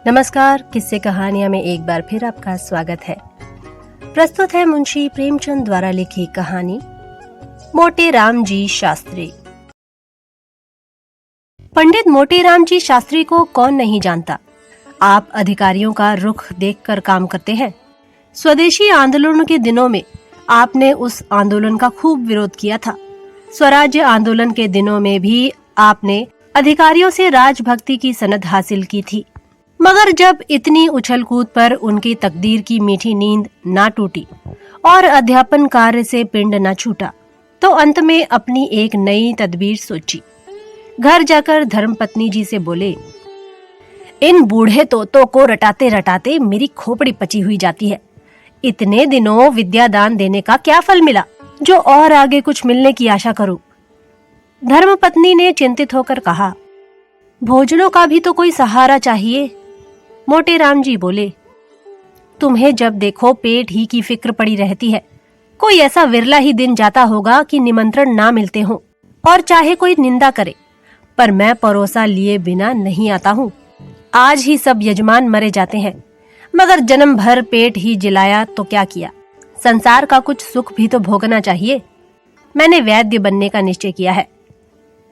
नमस्कार, किस्से कहानियां में एक बार फिर आपका स्वागत है। प्रस्तुत है मुंशी प्रेमचंद द्वारा लिखी कहानी मोटे राम जी शास्त्री। पंडित मोटे राम जी शास्त्री को कौन नहीं जानता। आप अधिकारियों का रुख देखकर काम करते हैं। स्वदेशी आंदोलन के दिनों में आपने उस आंदोलन का खूब विरोध किया था। स्वराज्य आंदोलन के दिनों में भी आपने अधिकारियों से राजभक्ति की सनद हासिल की थी। मगर जब इतनी उछल कूद पर उनकी तकदीर की मीठी नींद ना टूटी और अध्यापन कार्य से पिंड ना छूटा, तो अंत में अपनी एक नई तदबीर सोची। घर जाकर धर्मपत्नी जी से बोले, इन बूढ़े तोतों को रटाते रटाते मेरी खोपड़ी पची हुई जाती है। इतने दिनों विद्यादान देने का क्या फल मिला, जो और आगे कुछ मिलने की आशा करूं। धर्मपत्नी ने चिंतित होकर कहा, भोजनों का भी तो कोई सहारा चाहिए। मोटे राम जी बोले, तुम्हें जब देखो पेट ही की फिक्र पड़ी रहती है। कोई ऐसा विरला ही दिन जाता होगा कि निमंत्रण ना मिलते हों और चाहे कोई निंदा करे, पर मैं परोसा लिए बिना नहीं आता हूँ। आज ही सब यजमान मरे जाते हैं, मगर जन्म भर पेट ही जिलाया तो क्या किया। संसार का कुछ सुख भी तो भोगना चाहिए। मैंने वैद्य बनने का निश्चय किया है।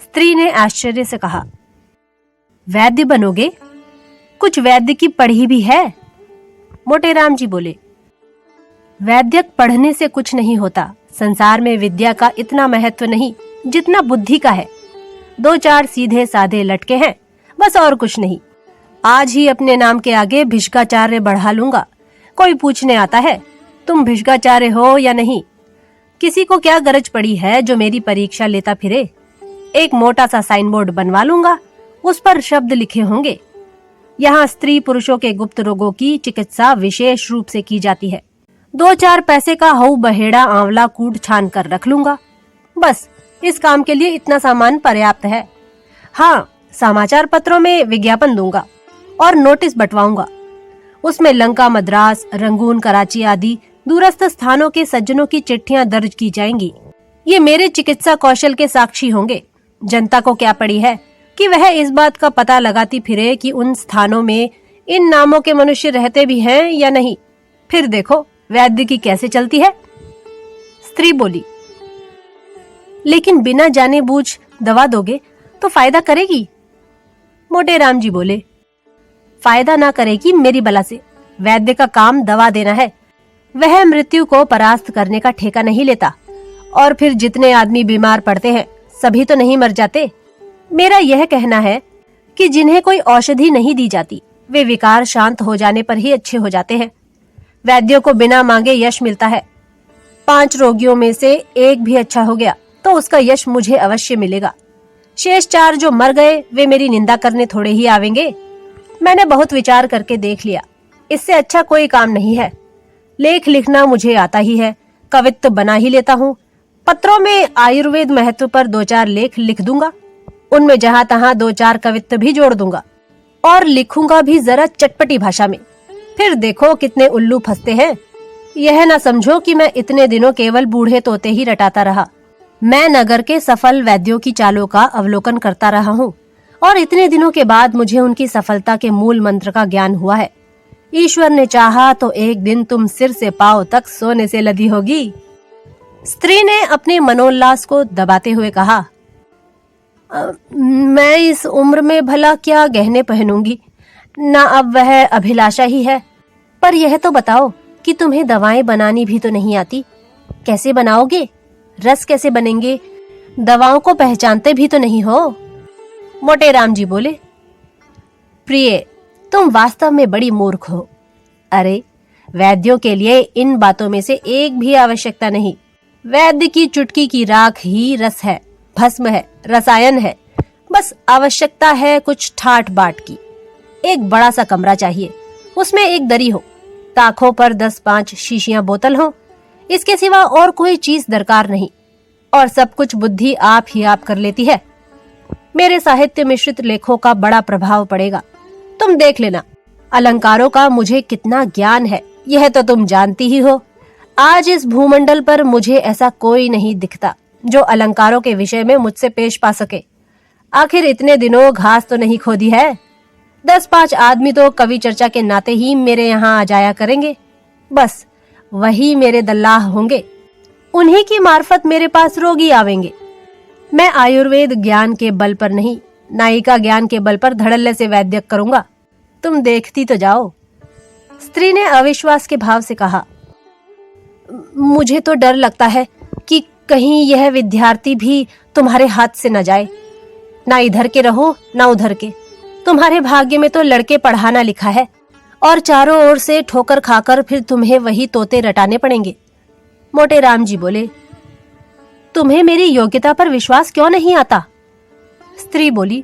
स्त्री ने आश्चर्य से कहा, वैद्य बनोगे? कुछ वैद्य की पढ़ी भी है? मोटे राम जी बोले, वैद्यक पढ़ने से कुछ नहीं होता। संसार में विद्या का इतना महत्व नहीं जितना बुद्धि का है। 2-4 सीधे साधे लटके हैं, बस और कुछ नहीं। आज ही अपने नाम के आगे भिष्काचार्य बढ़ा लूंगा। कोई पूछने आता है, तुम भिष्काचार्य हो या नहीं? किसी को क्या गरज पड़ी है जो मेरी परीक्षा लेता फिरे। एक मोटा सा साइन बोर्ड बनवा लूंगा, उस पर शब्द लिखे होंगे, यहाँ स्त्री पुरुषों के गुप्त रोगों की चिकित्सा विशेष रूप से की जाती है। 2-4 पैसे का हऊ बहेड़ा आंवला कूट छान कर रख लूंगा। बस इस काम के लिए इतना सामान पर्याप्त है। हाँ, समाचार पत्रों में विज्ञापन दूंगा और नोटिस बंटवाऊंगा। उसमें लंका, मद्रास, रंगून, कराची आदि दूरस्थ स्थानों के सज्जनों की चिट्ठियां दर्ज की जाएंगी। ये मेरे चिकित्सा कौशल के साक्षी होंगे। जनता को क्या पड़ी है कि वह इस बात का पता लगाती फिरे कि उन स्थानों में इन नामों के मनुष्य रहते भी हैं या नहीं। फिर देखो वैद्य की कैसे चलती है। स्त्री बोली, लेकिन बिना जाने बूझ दवा दोगे तो फायदा करेगी? मोटे राम जी बोले, फायदा ना करेगी मेरी बला से। वैद्य का काम दवा देना है। वह मृत्यु को परास्त करने का ठेका नहीं लेता। और फिर जितने आदमी बीमार पड़ते हैं सभी तो नहीं मर जाते। मेरा यह कहना है कि जिन्हें कोई औषधि नहीं दी जाती, वे विकार शांत हो जाने पर ही अच्छे हो जाते हैं। वैद्यों को बिना मांगे यश मिलता है। 5 रोगियों में से एक भी अच्छा हो गया तो उसका यश मुझे अवश्य मिलेगा। शेष 4 जो मर गए वे मेरी निंदा करने थोड़े ही आवेंगे। मैंने बहुत विचार करके देख लिया, इससे अच्छा कोई काम नहीं है। लेख लिखना मुझे आता ही है, कवित्व बना ही लेता हूँ। पत्रों में आयुर्वेद महत्व पर 2-4 लेख लिख दूंगा। उनमें जहां तहां 2-4 कवित्व भी जोड़ दूंगा और लिखूंगा भी जरा चटपटी भाषा में। फिर देखो कितने उल्लू फंसते हैं। यह ना समझो कि मैं इतने दिनों केवल बूढ़े तोते ही रटाता रहा। मैं नगर के सफल वैद्यों की चालों का अवलोकन करता रहा हूँ और इतने दिनों के बाद मुझे उनकी सफलता के मूल मंत्र का ज्ञान हुआ है। ईश्वर ने चाहा तो एक दिन तुम सिर से पांव तक सोने से लदी होगी। स्त्री ने अपने मनोल्लास को दबाते हुए कहा, मैं इस उम्र में भला क्या गहने पहनूंगी, ना अब वह अभिलाषा ही है। पर यह तो बताओ कि तुम्हें दवाएं बनानी भी तो नहीं आती। कैसे बनाओगे? रस कैसे बनेंगे? दवाओं को पहचानते भी तो नहीं हो। मोटे राम जी बोले, प्रिय, तुम वास्तव में बड़ी मूर्ख हो। अरे, वैद्यों के लिए इन बातों में से एक भी आवश्यकता नहीं। वैद्य की चुटकी की राख ही रस है, भस्म है, रसायन है। बस आवश्यकता है कुछ ठाट बाट की। एक बड़ा सा कमरा चाहिए, उसमें एक दरी हो, ताकों पर 10-5 शीशियां बोतल हो। इसके सिवा और कोई चीज दरकार नहीं। और सब कुछ बुद्धि आप ही आप कर लेती है। मेरे साहित्य मिश्रित लेखों का बड़ा प्रभाव पड़ेगा। तुम देख लेना, अलंकारों का मुझे कितना ज्ञान है यह तो तुम जानती ही हो। आज इस भूमंडल पर मुझे ऐसा कोई नहीं दिखता जो अलंकारों के विषय में मुझसे पेश पा सके। आखिर इतने दिनों घास तो नहीं खोदी है। 10-5 आदमी तो कवि चर्चा के नाते ही मेरे यहाँ आ जाया करेंगे। बस वही मेरे दल्लाह होंगे। उन्हीं की मार्फत मेरे पास रोगी आवेंगे। मैं आयुर्वेद ज्ञान के बल पर नहीं, नायिका ज्ञान के बल पर धड़ल्ले से वैद्य करूंगा। तुम देखती तो जाओ। स्त्री ने अविश्वास के भाव से कहा, मुझे तो डर लगता है कि कहीं यह विद्यार्थी भी तुम्हारे हाथ से न जाए। ना इधर के रहो ना उधर के। तुम्हारे भाग्य में तो लड़के पढ़ाना लिखा है और चारों ओर से ठोकर खाकर फिर तुम्हें वही तोते रटाने पड़ेंगे। मोटे राम जी बोले, तुम्हें मेरी योग्यता पर विश्वास क्यों नहीं आता? स्त्री बोली,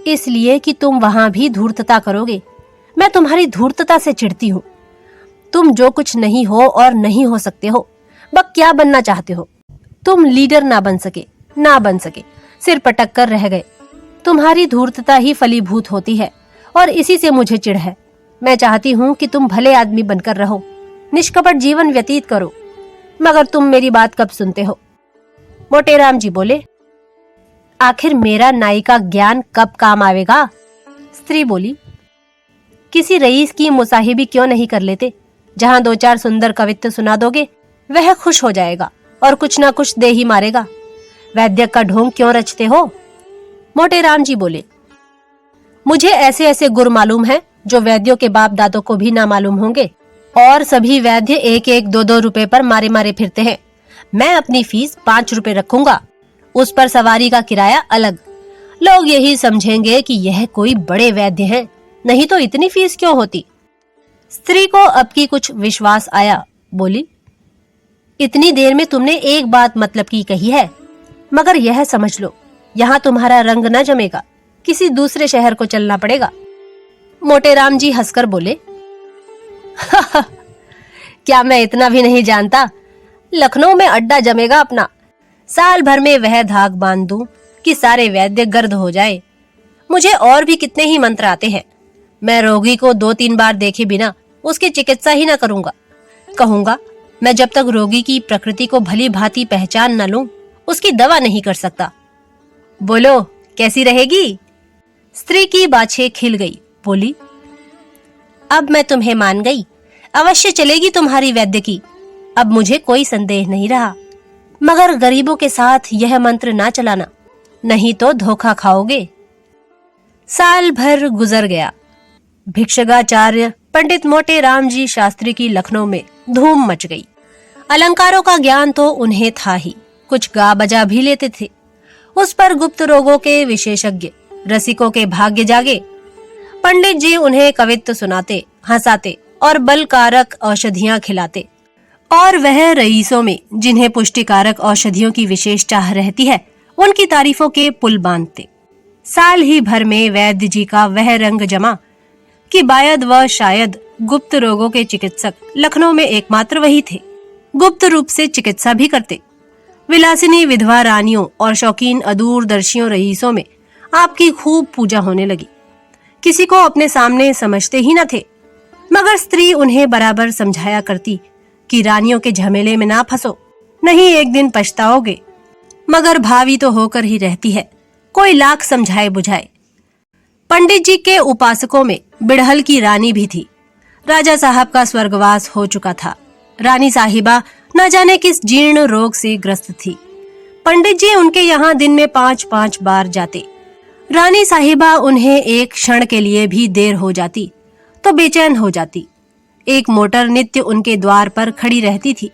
इसलिए कि तुम वहां भी धूर्तता करोगे। मैं तुम्हारी धूर्तता से चिढ़ती हूँ। तुम जो कुछ नहीं हो और नहीं हो सकते हो, वह क्या बनना चाहते हो? तुम लीडर ना बन सके, सिर पटक कर रह गए। तुम्हारी धूर्तता ही फलीभूत होती है और इसी से मुझे चिढ़ है। मैं चाहती हूँ कि तुम भले आदमी बनकर रहो, निष्कपट जीवन व्यतीत करो, मगर तुम मेरी बात कब सुनते हो? मोटेराम जी बोले, आखिर मेरा नायिका ज्ञान कब काम आवेगा? स्त्री बोली, किसी रईस की मुसाहिबी क्यों नहीं कर लेते? जहां 2-4 सुंदर कवित्व सुना दोगे वह खुश हो जाएगा और कुछ ना कुछ दे ही मारेगा। वैद्य का ढोंग क्यों रचते हो? मोटेराम जी बोले, मुझे ऐसे ऐसे गुर मालूम है जो वैद्यों के बाप दादों को भी ना मालूम होंगे, और सभी वैद्य 1-1, 2-2 रुपए पर मारे मारे फिरते हैं। मैं अपनी फीस 5 रुपए रखूंगा, उस पर सवारी का किराया अलग। लोग यही समझेंगे कि यह कोई बड़े वैद्य हैं, नहीं तो इतनी फीस क्यों होती? स्त्री को अब की कुछ विश्वास आया, बोली, इतनी देर में तुमने एक बात मतलब की कही है, मगर यह समझ लो, यहाँ तुम्हारा रंग न जमेगा, किसी दूसरे शहर को चलना पड़ेगा। मोटेराम जी हंसकर बोले, क्या मैं इतना भी नहीं जानता? लखनऊ में अड्डा जमेगा अपना। साल भर में वह धाक बांध दूं कि सारे वैद्य गर्द हो जाए। मुझे और भी कितने ही मंत्र आते हैं। मैं रोगी को 2-3 बार देखे बिना उसकी चिकित्सा ही न करूंगा। कहूंगा, मैं जब तक रोगी की प्रकृति को भली भांति पहचान न लूं, उसकी दवा नहीं कर सकता। बोलो, कैसी रहेगी? स्त्री की बाछे खिल गई, बोली, अब मैं तुम्हें मान गई। अवश्य चलेगी तुम्हारी वैद्य की, अब मुझे कोई संदेह नहीं रहा। मगर गरीबों के साथ यह मंत्र ना चलाना, नहीं तो धोखा खाओगे। साल भर गुजर गया। भिक्षगाचार्य पंडित मोटेराम जी शास्त्री की लखनऊ में धूम मच गई। अलंकारों का ज्ञान तो उन्हें था ही, कुछ गा बजा भी लेते थे। उस पर गुप्त रोगों के विशेषज्ञ रसिकों के भाग्य जागे। पंडित जी उन्हें कवित्व सुनाते, हंसाते और बलकारक औषधियां खिलाते, और वह रईसों में जिन्हें पुष्टिकारक औषधियों की विशेष चाह रहती है, उनकी तारीफों के पुल बांधते। साल ही भर में वैद्य जी का वह रंग जमा कि बायद व शायद गुप्त रोगों के चिकित्सक लखनऊ में एकमात्र वही थे। गुप्त रूप से चिकित्सा भी करते। विलासिनी विधवा रानियों और शौकीन अदूरदर्शियों रईसों में आपकी खूब पूजा होने लगी। किसी को अपने सामने समझते ही न थे, मगर स्त्री उन्हें बराबर समझाया करती कि रानियों के झमेले में ना फंसो, नहीं एक दिन पछताओगे। मगर भावी तो होकर ही रहती है, कोई लाख समझाए बुझाए। पंडित जी के उपासकों में बिड़हल की रानी भी थी। राजा साहब का स्वर्गवास हो चुका था। रानी साहिबा न जाने किस जीर्ण रोग से ग्रस्त थी। पंडित जी उनके यहाँ दिन में 5-5 बार जाते। रानी साहिबा उन्हें एक क्षण के लिए भी देर हो जाती तो बेचैन हो जाती। एक मोटर नित्य उनके द्वार पर खड़ी रहती थी।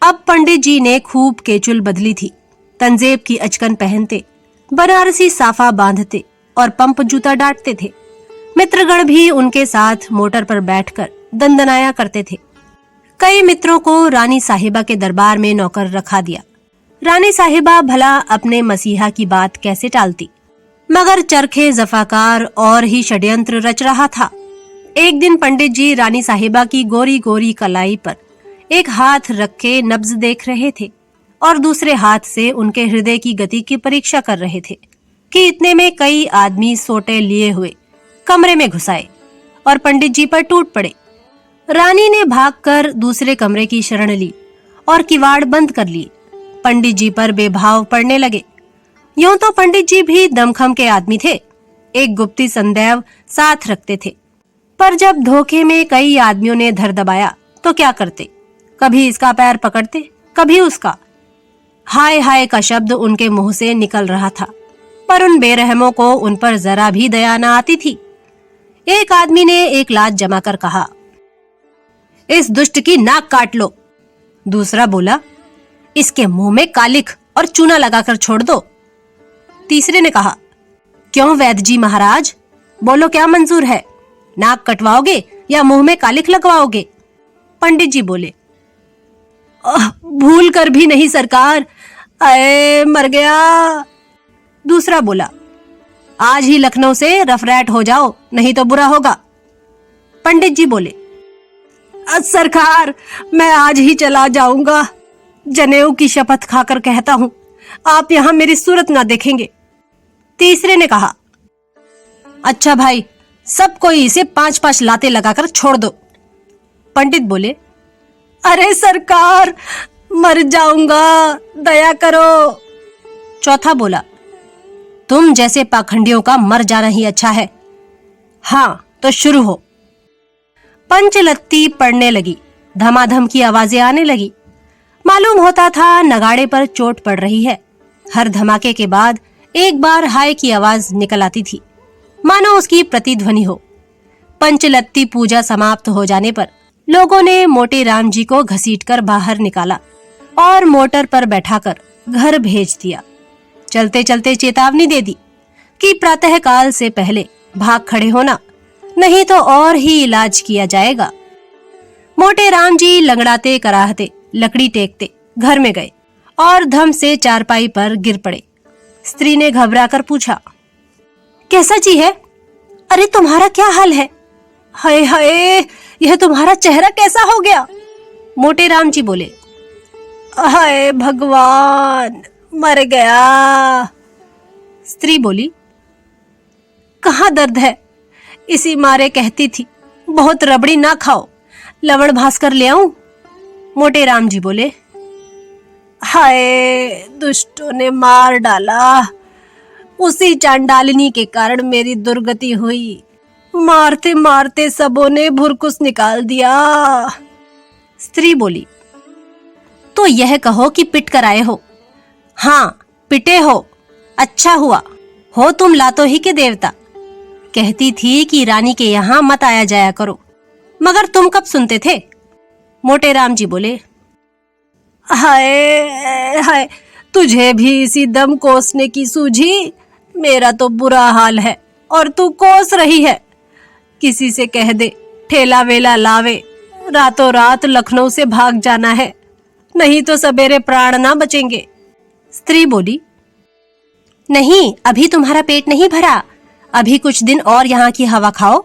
अब पंडित जी ने खूब केचुल बदली थी। तंजेब की अचकन पहनते, बनारसी साफा बांधते और पंप जूता डांटते थे। मित्रगण भी उनके साथ मोटर पर बैठकर दंदनाया करते थे। कई मित्रों को रानी साहिबा के दरबार में नौकर रखा दिया। रानी साहिबा भला अपने मसीहा की बात कैसे टालती, मगर चरखे जफाकार और ही षड्यंत्र रच रहा था। एक दिन पंडित जी रानी साहिबा की गोरी गोरी कलाई पर एक हाथ रखे नब्ज देख रहे थे और दूसरे हाथ से उनके हृदय की गति की परीक्षा कर रहे थे कि इतने में कई आदमी सोटे लिए हुए कमरे में घुसाए और पंडित जी पर टूट पड़े। रानी ने भागकर दूसरे कमरे की शरण ली और किवाड़ बंद कर लिए। पंडित जी पर बेभाव पड़ने लगे। यूं तो पंडित जी भी दमखम के आदमी थे, एक गुप्ती संदेह साथ रखते थे। पर जब धोखे में कई आदमियों ने धर दबाया तो क्या करते? कभी इसका पैर पकड़ते, कभी उसका। हाय हाय का शब्द उनके मुंह से निकल रहा था, पर उन बेरहमों को उन पर जरा भी दया न आती थी। एक आदमी ने एक लात जमा कर कहा, इस दुष्ट की नाक काट लो। दूसरा बोला, इसके मुंह में कालिख और चूना लगाकर छोड़ दो। तीसरे ने कहा, क्यों वैद्य जी महाराज, बोलो क्या मंजूर है? नाक कटवाओगे या मुंह में कालिख लगवाओगे? पंडित जी बोले, भूल कर भी नहीं सरकार, अरे मर गया। दूसरा बोला, आज ही लखनऊ से रफरैट हो जाओ, नहीं तो बुरा होगा। पंडित जी बोले, सरकार मैं आज ही चला जाऊंगा, जनेऊ की शपथ खाकर कहता हूं, आप यहां मेरी सूरत ना देखेंगे। तीसरे ने कहा, अच्छा भाई, सब कोई इसे 5-5 लाते लगाकर छोड़ दो। पंडित बोले, अरे सरकार मर जाऊंगा, दया करो। चौथा बोला, तुम जैसे पाखंडियों का मर जाना ही अच्छा है। हाँ तो शुरू हो। पंचलत्ती पड़ने लगी, धमाधम की आवाजें आने लगी। मालूम होता था नगाड़े पर चोट पड़ रही है। हर धमाके के बाद एक बार हाय की आवाज निकल आती थी, मानो उसकी प्रतिध्वनि हो। पंचलत्ती पूजा समाप्त हो जाने पर लोगों ने मोटे राम जी को घसीटकर बाहर निकाला और मोटर पर बैठाकर घर भेज दिया। चलते चलते चेतावनी दे दी कि प्रातःकाल से पहले भाग खड़े होना, नहीं तो और ही इलाज किया जाएगा। मोटे राम जी लंगड़ाते कराहते लकड़ी टेकते घर में गए और धम से चारपाई पर गिर पड़े। स्त्री ने घबराकर पूछा, कैसा जी है? अरे तुम्हारा क्या हाल है? हाय हाय, यह तुम्हारा चेहरा कैसा हो गया? मोटे राम जी बोले, हाय भगवान, मर गया। स्त्री बोली, कहाँ दर्द है? इसी मारे कहती थी बहुत रबड़ी ना खाओ, लवण भास्कर ले आऊं? मोटे राम जी बोले, हाय दुष्टों ने मार डाला, उसी चांडालिनी के कारण मेरी दुर्गति हुई, मारते मारते सबों ने भुरकुस निकाल दिया। स्त्री बोली, तो यह कहो कि पिट कर आए हो? हाँ पिटे हो, अच्छा हुआ, हो तुम लातो ही के देवता। कहती थी कि रानी के यहाँ मत आया जाया करो, मगर तुम कब सुनते थे? मोटे राम जी बोले, हाय हाय, तुझे भी इसी दम कोसने की सूझी? मेरा तो बुरा हाल है और तू कोस रही है। किसी से कह दे ठेला वेला लावे, रातों रात लखनऊ से भाग जाना है, नहीं तो सवेरे प्राण ना बचेंगे। स्त्री बोली, नहीं अभी तुम्हारा पेट नहीं भरा, अभी कुछ दिन और यहाँ की हवा खाओ।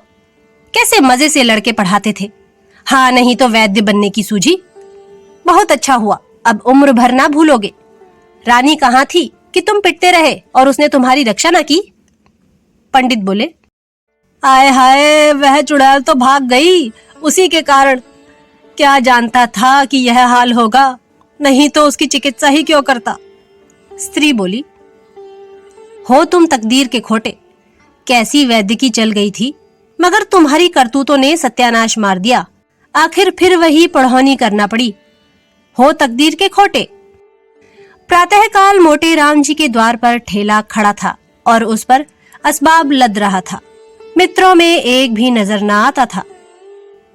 कैसे मजे से लड़के पढ़ाते थे, हाँ नहीं तो वैद्य बनने की सूझी। बहुत अच्छा हुआ, अब उम्र भर ना भूलोगे। रानी कहाँ थी कि तुम पिटते रहे और उसने तुम्हारी रक्षा ना की? पंडित बोले, आय हाय, वह चुड़ैल तो भाग गई उसी के कारण। क्या जानता था कि यह हाल होगा, नहीं तो उसकी चिकित्सा ही क्यों करता। स्त्री बोली, हो तुम तकदीर के खोटे, कैसी वैद्य की चल गई थी, मगर तुम्हारी करतूतों ने सत्यानाश मार दिया, आखिर फिर वही पढ़ौनी करना पड़ी। हो तकदीर के खोटे। प्रातःकाल मोटे राम जी के द्वार पर ठेला खड़ा था और उस पर असबाब लद रहा था। मित्रों में एक भी नजर न आता था।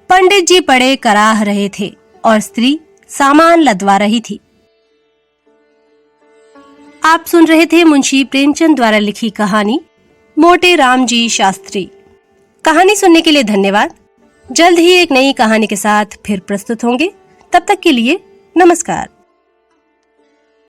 पंडित जी पड़े कराह रहे थे और स्त्री सामान लदवा रही थी। आप सुन रहे थे मुंशी प्रेमचंद द्वारा लिखी कहानी मोटे राम जी शास्त्री। कहानी सुनने के लिए धन्यवाद। जल्द ही एक नई कहानी के साथ फिर प्रस्तुत होंगे। तब तक के लिए नमस्कार।